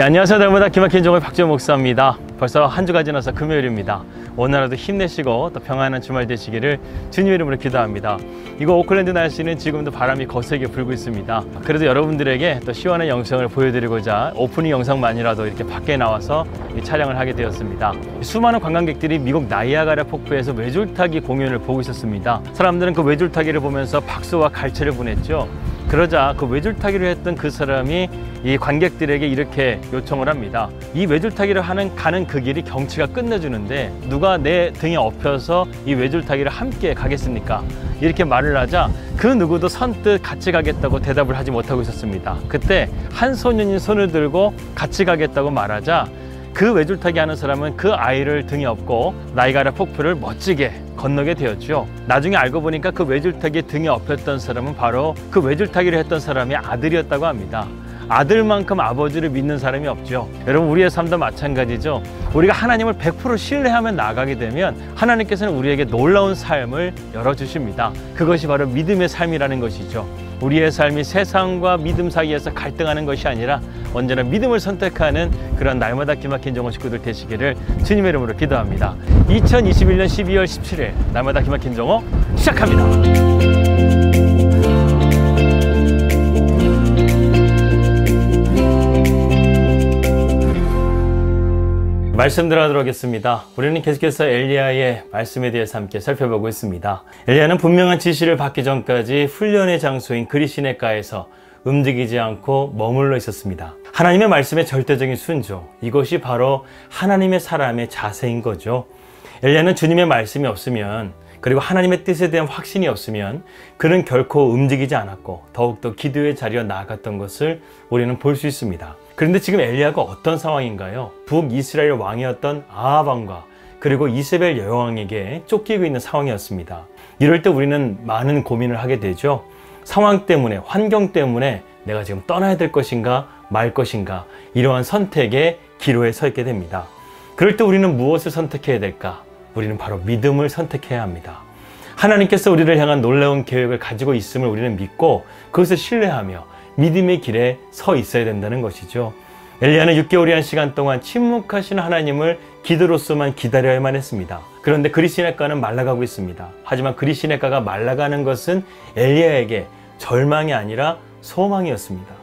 안녕하세요. 날마다 기막힌 종의 박지원 목사입니다. 벌써 한 주가 지나서 금요일입니다. 오늘 하루도 힘내시고 또 평안한 주말 되시기를 주님의 이름으로 기도합니다. 이거 오클랜드 날씨는 지금도 바람이 거세게 불고 있습니다. 그래도 여러분들에게 또 시원한 영상을 보여드리고자 오프닝 영상만이라도 이렇게 밖에 나와서 촬영을 하게 되었습니다. 수많은 관광객들이 미국 나이아가라 폭포에서 외줄타기 공연을 보고 있었습니다. 사람들은 그 외줄타기를 보면서 박수와 갈채를 보냈죠. 그러자 그 외줄타기를 했던 그 사람이 이 관객들에게 이렇게 요청을 합니다. 이 외줄타기를 가는 그 길이 경치가 끝내주는데 누가 내 등에 업혀서 이 외줄타기를 함께 가겠습니까? 이렇게 말을 하자 그 누구도 선뜻 같이 가겠다고 대답을 하지 못하고 있었습니다. 그때 한 소년이 손을 들고 같이 가겠다고 말하자 그 외줄타기 하는 사람은 그 아이를 등에 업고 나이아가라 폭포를 멋지게 건너게 되었죠. 나중에 알고 보니까 그 외줄타기 등에 업혔던 사람은 바로 그 외줄타기를 했던 사람의 아들이었다고 합니다. 아들만큼 아버지를 믿는 사람이 없죠. 여러분, 우리의 삶도 마찬가지죠. 우리가 하나님을 100% 신뢰하며 나가게 되면 하나님께서는 우리에게 놀라운 삶을 열어주십니다. 그것이 바로 믿음의 삶이라는 것이죠. 우리의 삶이 세상과 믿음 사이에서 갈등하는 것이 아니라 언제나 믿음을 선택하는 그런 날마다 기막힌 종의 식구들 되시기를 주님의 이름으로 기도합니다. 2021년 12월 17일 날마다 기막힌 종의 시작합니다. 말씀 들어가도록 하겠습니다. 우리는 계속해서 엘리야의 말씀에 대해서 함께 살펴보고 있습니다. 엘리야는 분명한 지시를 받기 전까지 훈련의 장소인 그리시네가에서 움직이지 않고 머물러 있었습니다. 하나님의 말씀에 절대적인 순종, 이것이 바로 하나님의 사람의 자세인 거죠. 엘리야는 주님의 말씀이 없으면, 그리고 하나님의 뜻에 대한 확신이 없으면 그는 결코 움직이지 않았고 더욱더 기도의 자리로 나아갔던 것을 우리는 볼 수 있습니다. 그런데 지금 엘리야가 어떤 상황인가요? 북이스라엘 왕이었던 아합 왕과 그리고 이세벨 여왕에게 쫓기고 있는 상황이었습니다. 이럴 때 우리는 많은 고민을 하게 되죠. 상황 때문에, 환경 때문에 내가 지금 떠나야 될 것인가 말 것인가, 이러한 선택의 기로에 서 있게 됩니다. 그럴 때 우리는 무엇을 선택해야 될까? 우리는 바로 믿음을 선택해야 합니다. 하나님께서 우리를 향한 놀라운 계획을 가지고 있음을 우리는 믿고 그것을 신뢰하며 믿음의 길에 서 있어야 된다는 것이죠. 엘리야는 6개월이란 시간 동안 침묵하시는 하나님을 기도로서만 기다려야만 했습니다. 그런데 그리시네가는 말라가고 있습니다. 하지만 그리시네가가 말라가는 것은 엘리야에게 절망이 아니라 소망이었습니다.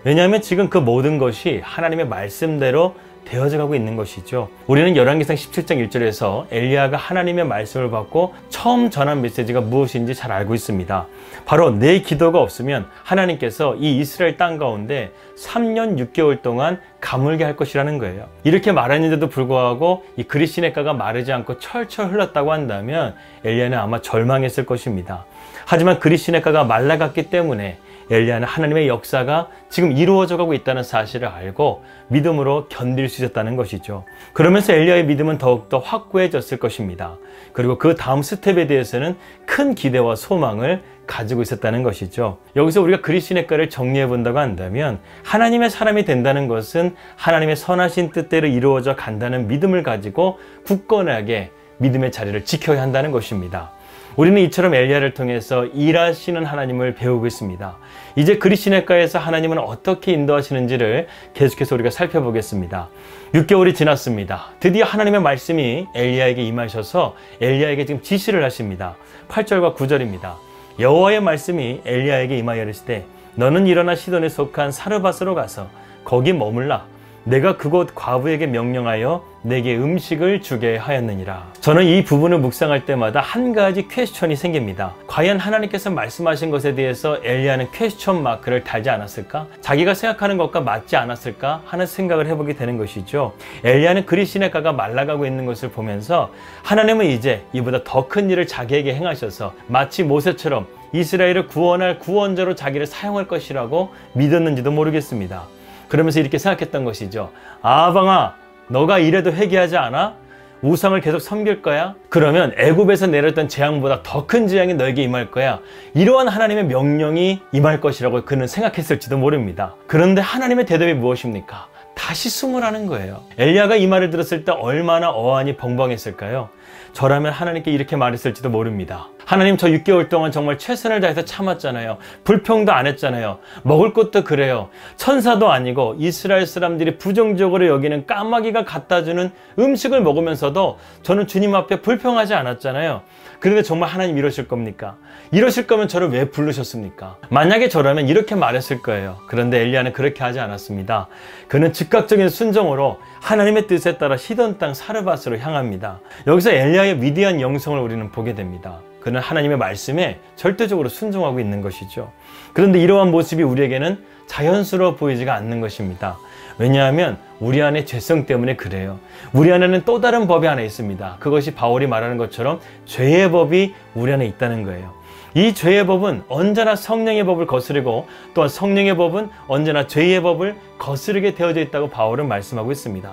왜냐하면 지금 그 모든 것이 하나님의 말씀대로 되어져 가고 있는 것이죠. 우리는 열왕기상 17장 1절에서 엘리야가 하나님의 말씀을 받고 처음 전한 메시지가 무엇인지 잘 알고 있습니다. 바로 내 기도가 없으면 하나님께서 이 이스라엘 땅 가운데 3년 6개월 동안 가물게 할 것이라는 거예요. 이렇게 말했는데도 불구하고 이 그리시네가가 마르지 않고 철철 흘렀다고 한다면 엘리야는 아마 절망했을 것입니다. 하지만 그리시네가가 말라갔기 때문에 엘리야는 하나님의 역사가 지금 이루어져 가고 있다는 사실을 알고 믿음으로 견딜 수 있었다는 것이죠. 그러면서 엘리야의 믿음은 더욱더 확고해졌을 것입니다. 그리고 그 다음 스텝에 대해서는 큰 기대와 소망을 가지고 있었다는 것이죠. 여기서 우리가 그리시네가를 정리해 본다고 한다면 하나님의 사람이 된다는 것은 하나님의 선하신 뜻대로 이루어져 간다는 믿음을 가지고 굳건하게 믿음의 자리를 지켜야 한다는 것입니다. 우리는 이처럼 엘리야를 통해서 일하시는 하나님을 배우고 있습니다. 이제 그리시네가에서 하나님은 어떻게 인도하시는지를 계속해서 우리가 살펴보겠습니다. 6개월이 지났습니다. 드디어 하나님의 말씀이 엘리야에게 임하셔서 엘리야에게 지금 지시를 하십니다. 8절과 9절입니다. 여호와의 말씀이 엘리야에게 임하여 이르시되 너는 일어나 시돈에 속한 사르밧으로 가서 거기 머물라. 내가 그곳 과부에게 명령하여 내게 음식을 주게 하였느니라. 저는 이 부분을 묵상할 때마다 한 가지 퀘스천이 생깁니다. 과연 하나님께서 말씀하신 것에 대해서 엘리야는 퀘스천 마크를 달지 않았을까? 자기가 생각하는 것과 맞지 않았을까? 하는 생각을 해보게 되는 것이죠. 엘리야는 그리시네가가 말라가고 있는 것을 보면서 하나님은 이제 이보다 더 큰 일을 자기에게 행하셔서 마치 모세처럼 이스라엘을 구원할 구원자로 자기를 사용할 것이라고 믿었는지도 모르겠습니다. 그러면서 이렇게 생각했던 것이죠. 아방아, 너가 이래도 회개하지 않아? 우상을 계속 섬길 거야? 그러면 애굽에서 내렸던 재앙보다 더 큰 재앙이 너에게 임할 거야. 이러한 하나님의 명령이 임할 것이라고 그는 생각했을지도 모릅니다. 그런데 하나님의 대답이 무엇입니까? 다시 숨으라는 거예요. 엘리야가 이 말을 들었을 때 얼마나 어안이 벙벙했을까요? 저라면 하나님께 이렇게 말했을지도 모릅니다. 하나님 저 6개월 동안 정말 최선을 다해서 참았잖아요. 불평도 안 했잖아요. 먹을 것도 그래요. 천사도 아니고 이스라엘 사람들이 부정적으로 여기는 까마귀가 갖다 주는 음식을 먹으면서도 저는 주님 앞에 불평하지 않았잖아요. 그런데 정말 하나님 이러실 겁니까? 이러실 거면 저를 왜 부르셨습니까? 만약에 저라면 이렇게 말했을 거예요. 그런데 엘리야는 그렇게 하지 않았습니다. 그는 즉각적인 순종으로 하나님의 뜻에 따라 시돈 땅 사르밧으로 향합니다. 여기서 엘리야의 위대한 영성을 우리는 보게 됩니다. 그는 하나님의 말씀에 절대적으로 순종하고 있는 것이죠. 그런데 이러한 모습이 우리에게는 자연스러워 보이지가 않는 것입니다. 왜냐하면 우리 안에 죄성 때문에 그래요. 우리 안에는 또 다른 법이 하나 있습니다. 그것이 바울이 말하는 것처럼 죄의 법이 우리 안에 있다는 거예요. 이 죄의 법은 언제나 성령의 법을 거스르고 또한 성령의 법은 언제나 죄의 법을 거스르게 되어져 있다고 바울은 말씀하고 있습니다.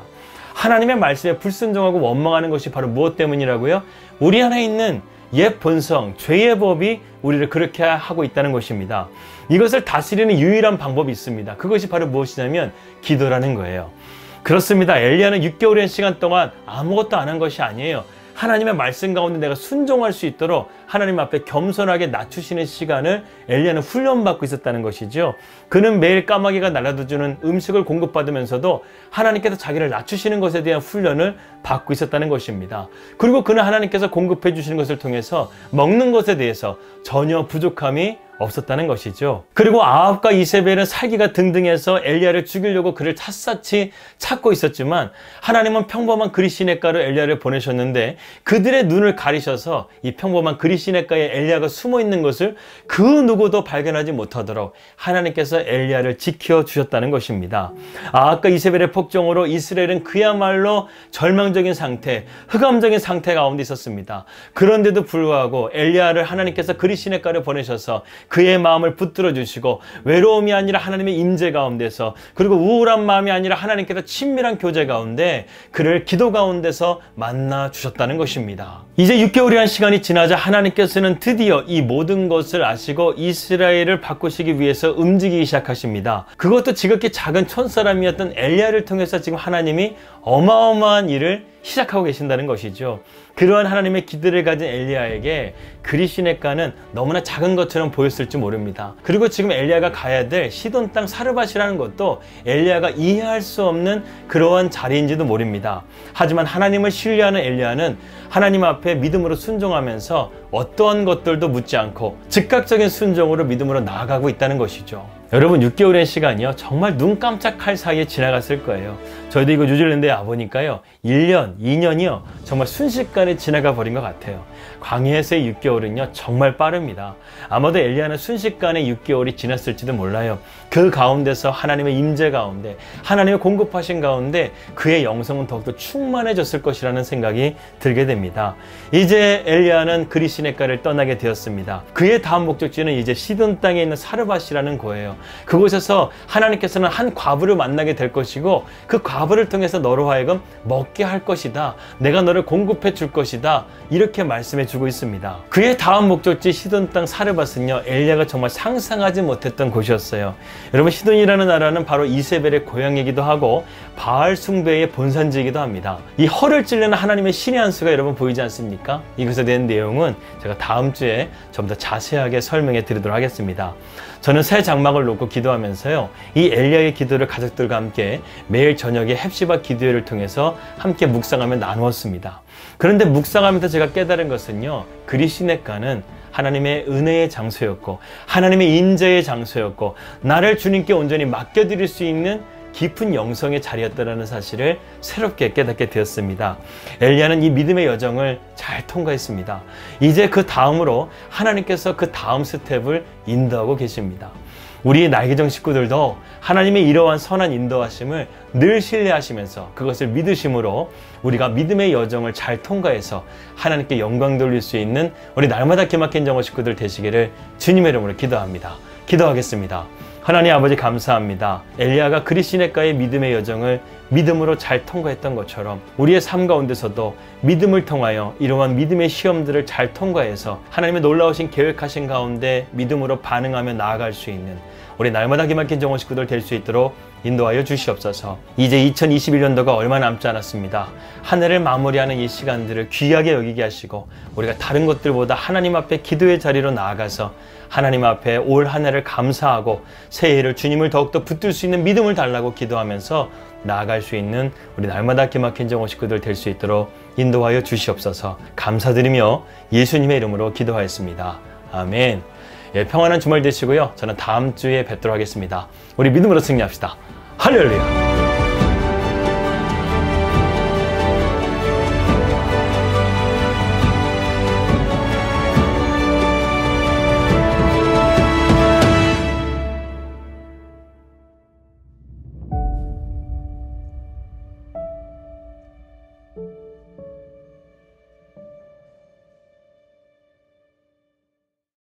하나님의 말씀에 불순종하고 원망하는 것이 바로 무엇 때문이라고요? 우리 안에 있는 옛 본성, 죄의 법이 우리를 그렇게 하고 있다는 것입니다. 이것을 다스리는 유일한 방법이 있습니다. 그것이 바로 무엇이냐면 기도라는 거예요. 그렇습니다. 엘리야는 6개월의 시간 동안 아무것도 안 한 것이 아니에요. 하나님의 말씀 가운데 내가 순종할 수 있도록 하나님 앞에 겸손하게 낮추시는 시간을 엘리야는 훈련받고 있었다는 것이죠. 그는 매일 까마귀가 날아주는 음식을 공급받으면서도 하나님께서 자기를 낮추시는 것에 대한 훈련을 받고 있었다는 것입니다. 그리고 그는 하나님께서 공급해 주시는 것을 통해서 먹는 것에 대해서 전혀 부족함이 없었다는 것이죠. 그리고 아합과 이세벨은 살기가 등등해서 엘리야를 죽이려고 그를 샅샅이 찾고 있었지만 하나님은 평범한 그리시네가로 엘리야를 보내셨는데 그들의 눈을 가리셔서 이 평범한 그리시네가에 엘리야가 숨어 있는 것을 그 누구도 발견하지 못하도록 하나님께서 엘리야를 지켜주셨다는 것입니다. 아합과 이세벨의 폭정으로 이스라엘은 그야말로 절망적인 상태, 흑암적인 상태 가운데 있었습니다. 그런데도 불구하고 엘리야를 하나님께서 그리시네가로 보내셔서 그의 마음을 붙들어 주시고 외로움이 아니라 하나님의 임재 가운데서 그리고 우울한 마음이 아니라 하나님께서 친밀한 교제 가운데 그를 기도 가운데서 만나 주셨다는 것입니다. 이제 6개월이란 시간이 지나자 하나님께서는 드디어 이 모든 것을 아시고 이스라엘을 바꾸시기 위해서 움직이기 시작하십니다. 그것도 지극히 작은 촌사람이었던 엘리야를 통해서 지금 하나님이 어마어마한 일을 시작하고 계신다는 것이죠. 그러한 하나님의 기대를 가진 엘리야에게 그리시네가는 너무나 작은 것처럼 보였을지 모릅니다. 그리고 지금 엘리야가 가야 될 시돈 땅 사르밧이라는 것도 엘리야가 이해할 수 없는 그러한 자리인지도 모릅니다. 하지만 하나님을 신뢰하는 엘리야는 하나님 앞에 믿음으로 순종하면서 어떠한 것들도 묻지 않고 즉각적인 순종으로 믿음으로 나아가고 있다는 것이죠. 여러분 6개월의 시간이요 정말 눈 깜짝할 사이에 지나갔을 거예요. 저희도 이거 뉴질랜드에 와보니까요 1년, 2년이요 정말 순식간에 지나가 버린 것 같아요. 광야에서의 6개월은요 정말 빠릅니다. 아마도 엘리야는 순식간에 6개월이 지났을지도 몰라요. 그 가운데서 하나님의 임재 가운데 하나님의 공급하신 가운데 그의 영성은 더욱더 충만해졌을 것이라는 생각이 들게 됩니다. 이제 엘리야는 그리시네가를 떠나게 되었습니다. 그의 다음 목적지는 이제 시돈 땅에 있는 사르밧이라는 거예요. 그곳에서 하나님께서는 한 과부를 만나게 될 것이고 그 과부를 통해서 너로 하여금 먹게 할 것이다. 내가 너를 공급해 줄 것이다. 이렇게 말씀해 주고 있습니다. 그의 다음 목적지 시돈 땅 사르밧은요 엘리야가 정말 상상하지 못했던 곳이었어요. 여러분 시돈이라는 나라는 바로 이세벨의 고향이기도 하고 바알 숭배의 본산지이기도 합니다. 이 허를 찔르는 하나님의 신의 한 수가 여러분 보이지 않습니까? 이것에 대한 내용은 제가 다음 주에 좀 더 자세하게 설명해 드리도록 하겠습니다. 저는 새 장막을 놓고 기도하면서요 이 엘리야의 기도를 가족들과 함께 매일 저녁에 헵시바 기도회를 통해서 함께 묵상하며 나누었습니다. 그런데 묵상하면서 제가 깨달은 것은요 그리시네가는 하나님의 은혜의 장소였고 하나님의 임재의 장소였고 나를 주님께 온전히 맡겨드릴 수 있는 깊은 영성의 자리였다는 사실을 새롭게 깨닫게 되었습니다. 엘리야는 이 믿음의 여정을 잘 통과했습니다. 이제 그 다음으로 하나님께서 그 다음 스텝을 인도하고 계십니다. 우리 날개정 식구들도 하나님의 이러한 선한 인도하심을 늘 신뢰하시면서 그것을 믿으심으로 우리가 믿음의 여정을 잘 통과해서 하나님께 영광 돌릴 수 있는 우리 날마다 기막힌 정오 식구들 되시기를 주님의 이름으로 기도합니다. 기도하겠습니다. 하나님 아버지 감사합니다. 엘리야가 그리시네가의 믿음의 여정을 믿음으로 잘 통과했던 것처럼 우리의 삶 가운데서도 믿음을 통하여 이러한 믿음의 시험들을 잘 통과해서 하나님의 놀라우신 계획하신 가운데 믿음으로 반응하며 나아갈 수 있는 우리 날마다 기막힌 정원 식구들 될 수 있도록 인도하여 주시옵소서. 이제 2021년도가 얼마 남지 않았습니다. 한 해를 마무리하는 이 시간들을 귀하게 여기게 하시고 우리가 다른 것들보다 하나님 앞에 기도의 자리로 나아가서 하나님 앞에 올 한 해를 감사하고 새해를 주님을 더욱더 붙들 수 있는 믿음을 달라고 기도하면서 나아갈 수 있는 우리 날마다 기막힌 정원 식구들 될 수 있도록 인도하여 주시옵소서. 감사드리며 예수님의 이름으로 기도하였습니다. 아멘. 예, 평안한 주말 되시고요. 저는 다음 주에 뵙도록 하겠습니다. 우리 믿음으로 승리합시다. 할렐루야.